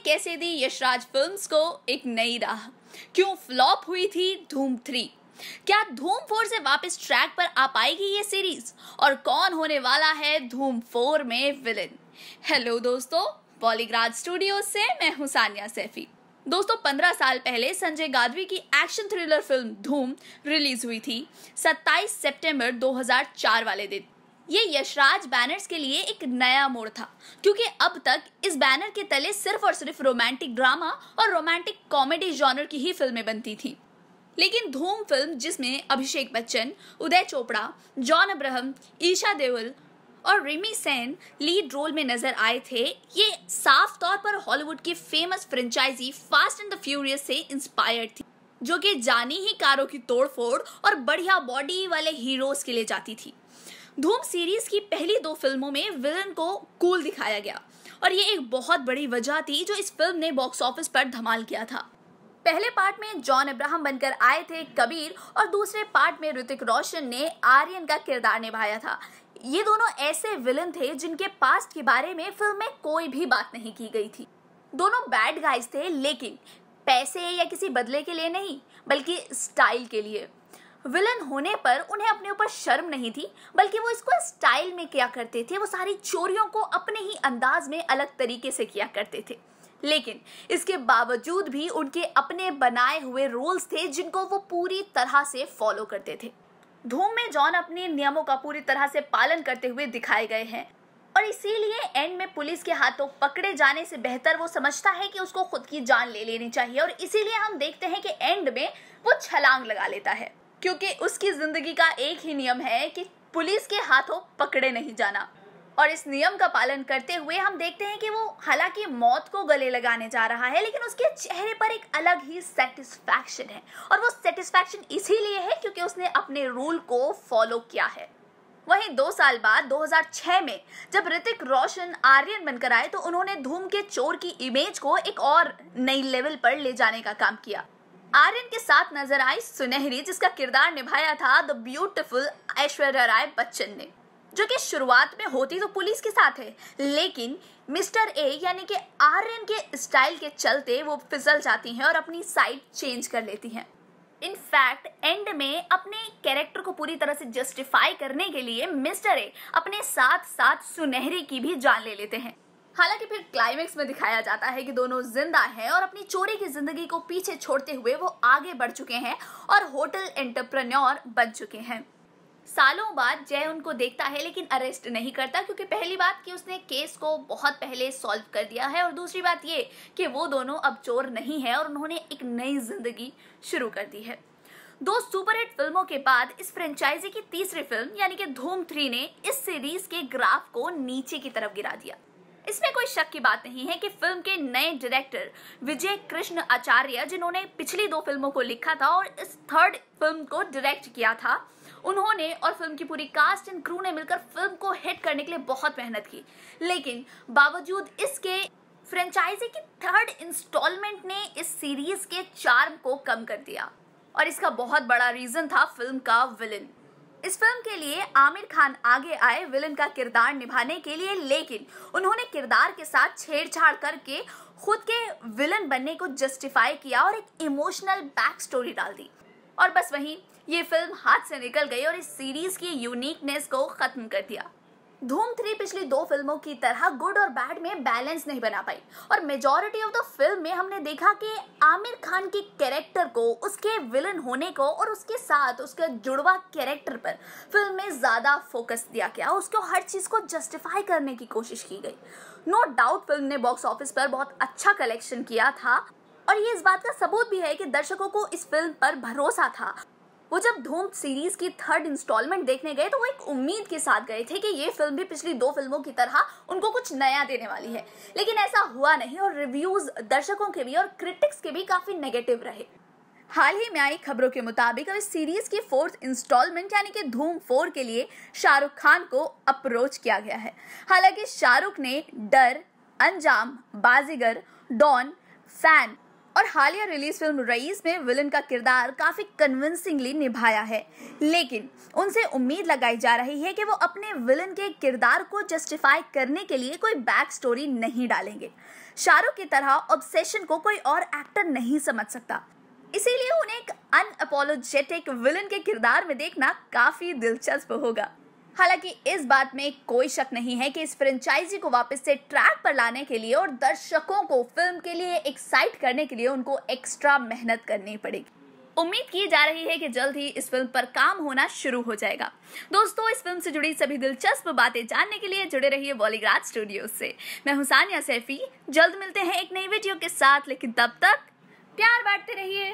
कैसे दी यशराज फिल्म्स को एक नई राह? क्यों फ्लॉप हुई थी धूम 3? क्या धूम 4 से वापस ट्रैक पर आ पाएगी ये सीरीज? और कौन होने वाला है धूम 4 में विलेन? हेलो दोस्तों, पॉलीग्राज स्टूडियो से मैं हूं सानिया सैफी। दोस्तों, 15 साल पहले संजय गादवी की एक्शन थ्रिलर फिल्म धूम रिलीज हुई थी 27 सितंबर 2004 वाले दिन। ये यशराज बैनर्स के लिए एक नया मोड़ था, क्योंकि अब तक इस बैनर के तले सिर्फ और सिर्फ रोमांटिक ड्रामा और रोमांटिक कॉमेडी जॉनर की ही फिल्में बनती थी। लेकिन धूम फिल्म, जिसमें अभिषेक बच्चन, उदय चोपड़ा, जॉन अब्राहम, ईशा देओल और रिमी सेन लीड रोल में नजर आए थे, ये साफ तौर पर हॉलीवुड की famous franchise fast and the furious से इंस्पायर्ड थी, जो कि जानी ही कारों की तोड़फोड़ और बढ़िया बॉडी वाले हीरोज के लिए जाती थी। धूम सीरीज की पहली 2 फिल्मों में विलन को कूल दिखाया गया और ये एक बहुत बड़ी वजह थी जो इस फिल्म ने बॉक्स ऑफिस पर धमाल किया था। पहले पार्ट में जॉन अब्राहम बनकर आए थे कबीर और दूसरे पार्ट में ऋतिक रोशन ने आर्यन का किरदार निभाया था। ये दोनों ऐसे विलन थे जिनके पास्ट के बारे में फिल्म में कोई भी बात नहीं की गई थी। दोनों बैड गाइज थे, लेकिन पैसे या किसी बदले के लिए नहीं, बल्कि स्टाइल के लिए। विलन होने पर उन्हें अपने ऊपर शर्म नहीं थी, बल्कि वो इसको स्टाइल में किया करते थे। वो सारी चोरियों को अपने ही अंदाज में अलग तरीके से किया करते थे, लेकिन इसके बावजूद भी उनके अपने बनाए हुए रूल्स थे जिनको वो पूरी तरह से फॉलो करते थे। धूम में जॉन अपने नियमों का पूरी तरह से पालन करते हुए दिखाए गए हैं और इसीलिए एंड में पुलिस के हाथों पकड़े जाने से बेहतर वो समझता है कि उसको खुद की जान ले लेनी चाहिए, और इसीलिए हम देखते हैं कि एंड में वो छलांग लगा लेता है, क्योंकि उसकी जिंदगी का एक ही नियम है कि पुलिस के हाथों पकड़े नहीं जाना। और इस नियम का पालन करते हुए हम देखते हैं कि वो हालांकि मौत को गले लगाने जा रहा है, लेकिन उसके चेहरे पर एक अलग ही सेटिस्फैक्शन है, और वो सेटिस्फैक्शन इसीलिए है क्योंकि उसने अपने रूल को फॉलो किया है। वहीं 2 साल बाद 2006 में जब ऋतिक रोशन आर्यन बनकर आए, तो उन्होंने धूम के चोर की इमेज को एक और नई लेवल पर ले जाने का काम किया। आर्यन के साथ नजर आई सुनहरी, जिसका किरदार निभाया था द ब्यूटीफुल ऐश्वर्या राय बच्चन ने, जो कि शुरुआत में होती तो पुलिस के साथ है, लेकिन मिस्टर ए यानी कि आर्यन के स्टाइल के चलते वो फिसल जाती हैं और अपनी साइड चेंज कर लेती हैं। इनफैक्ट एंड में अपने कैरेक्टर को पूरी तरह से जस्टिफाई करने के लिए मिस्टर ए अपने साथ साथ सुनहरी की भी जान ले लेते हैं। हालांकि फिर क्लाइमेक्स में दिखाया जाता है कि दोनों जिंदा हैं और अपनी चोरी की जिंदगी को पीछे छोड़ते हुए वो आगे बढ़ चुके हैं और होटल एंटरप्रेन्योर बन चुके हैं। सालों बाद जय उनको देखता है, लेकिन अरेस्ट नहीं करता, क्योंकि पहली बात कि उसने केस को बहुत पहले सॉल्व कर दिया है, और दूसरी बात ये कि वो दोनों अब चोर नहीं है और उन्होंने एक नई जिंदगी शुरू कर दी है। 2 सुपरहिट फिल्मों के बाद इस फ्रेंचाइजी की तीसरी फिल्म यानी कि धूम 3 ने इस सीरीज के ग्राफ को नीचे की तरफ गिरा दिया। इसमें कोई शक की बात नहीं है कि फिल्म के नए डायरेक्टर विजय कृष्ण आचार्य, जिन्होंने पिछली 2 फिल्मों को लिखा था और इस 3rd फिल्म को डायरेक्ट किया था, उन्होंने और फिल्म की पूरी कास्ट एंड क्रू ने मिलकर फिल्म को हिट करने के लिए बहुत मेहनत की। लेकिन बावजूद इसके फ्रेंचाइजी की 3rd इंस्टॉलमेंट ने इस सीरीज के चार्म को कम कर दिया, और इसका बहुत बड़ा रीजन था फिल्म का विलन। इस फिल्म के लिए आमिर खान आगे आए विलन का किरदार निभाने के लिए, लेकिन उन्होंने किरदार के साथ छेड़छाड़ करके खुद के विलन बनने को जस्टिफाई किया और एक इमोशनल बैक स्टोरी डाल दी, और बस वहीं ये फिल्म हाथ से निकल गई और इस सीरीज की यूनिकनेस को खत्म कर दिया। धूम 3 पिछली 2 फिल्मों की तरह गुड और बैड में बैलेंस नहीं बना पाई, और मेजॉरिटी ऑफ द फिल्म में हमने देखा कि आमिर खान के कैरेक्टर को, उसके विलन होने को और उसके साथ उसके जुड़वा कैरेक्टर पर फिल्म में ज्यादा फोकस दिया गया। उसको हर चीज को जस्टिफाई करने की कोशिश की गई। नो डाउट फिल्म ने बॉक्स ऑफिस पर बहुत अच्छा कलेक्शन किया था, और ये इस बात का सबूत भी है कि दर्शकों को इस फिल्म पर भरोसा था। वो जब धूम सीरीज की 3rd इंस्टॉलमेंट देखने गए, तो वो एक उम्मीद के साथ गए थे कि ये फिल्म भी पिछली 2 फिल्मों की तरह उनको कुछ नया देने वाली है, लेकिन ऐसा हुआ नहीं, और रिव्यूज दर्शकों के भी और क्रिटिक्स के भी काफी नेगेटिव रहे। हाल ही में आई खबरों के मुताबिक अब इस सीरीज की 4th इंस्टॉलमेंट यानी कि धूम 4 के लिए शाहरुख खान को अप्रोच किया गया है। हालांकि शाहरुख ने डर, अंजाम, बाजीगर, डॉन, फैन और हालिया रिलीज फिल्म रईस में विलन का किरदार काफी कन्विंसिंगली निभाया है, लेकिन उनसे उम्मीद लगाई जा रही है कि वो अपने विलन के किरदार को जस्टिफाई करने के लिए कोई बैक स्टोरी नहीं डालेंगे। चारों की तरह ऑब्सेशन को कोई और एक्टर नहीं समझ सकता, इसीलिए उन्हें एक अनअपोलोजेटिक विलन के किरदार में देखना काफी दिलचस्प होगा। हालांकि इस बात में कोई शक नहीं है कि इस फ्रेंचाइजी को वापस से ट्रैक पर लाने के लिए और दर्शकों को फिल्म के लिए एक्साइट करने के लिए उनको एक्स्ट्रा मेहनत करनी पड़ेगी। उम्मीद की जा रही है कि जल्द ही इस फिल्म पर काम होना शुरू हो जाएगा। दोस्तों, इस फिल्म से जुड़ी सभी दिलचस्प बातें जानने के लिए जुड़े रहिए बॉलीग्राज स्टूडियोज से। मैं हूं सानिया सैफी। जल्द मिलते हैं एक नई वीडियो के साथ, लेकिन तब तक प्यार बांटते रहिए।